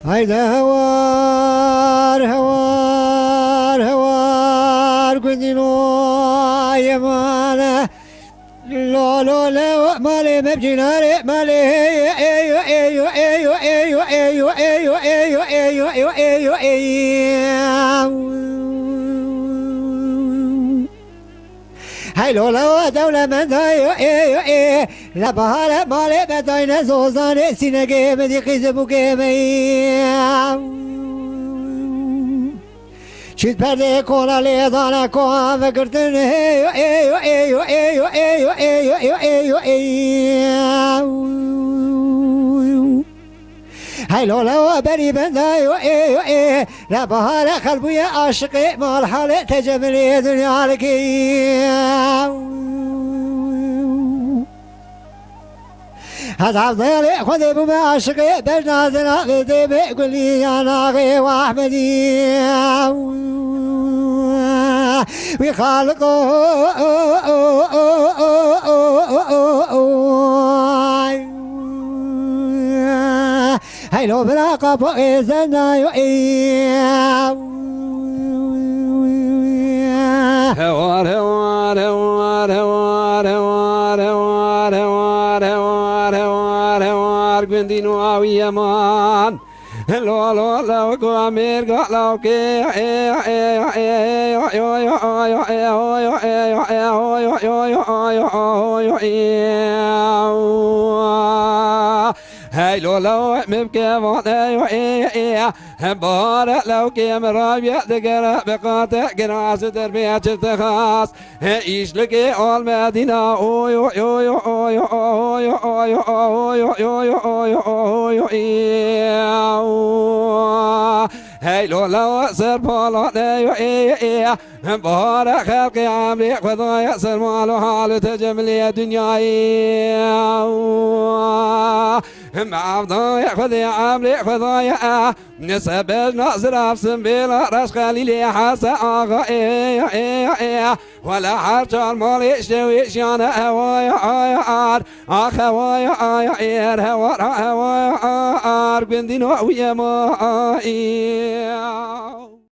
هيدا هوار هوار هوار قدنو يا مالا لا لا لا مالي مبجناري مالي ايو ايو ايو ايو ايو ايو ايو ايو ايو ايو ايو هاي لولا دولة من دايو ايو ايو لا بهالا مالي بداينا زوزاني سيناقي مدي قيزبو قيمي شد پرده کولا لیدانه کوها وگردن ایو ایو ایو ایو ایو ایو ایو ایو ایو هی لولا و بری بنده ایو ایو ایو لبهار قلبوی عاشقی مال حال تجملی دنیا لکی هذا ضيلي خذي بو عاشقي بجنازنا غدي بقولي يا ناغي واحمدي ويخالقوا هاي لو بلا قبو إذن هوار هوار هوار هوار هوار هوار هوار هوار هوار هوار قندي نواوي مان لو لو لو قامير قالوا كي هاي لو لو مبكي وانا بارك لو كي مرابيا دقرا بقاطع قراص تربية تخاص ايش لقي اول مدينة اوي اوي اوي اوي اوي اوي اوي اوي اوي هاي لو لو سر بولاني بارك خلقي عمري خذايا سر مالو حالو تجملي دنياي مع فضايا خذي عمري خذايا نسبر ناصر افسم بلا رش خليلي حاسة اغا ولا حرجر مالي شويش يانا هوايا اخ هوايا هوار هوار بندين ويا ما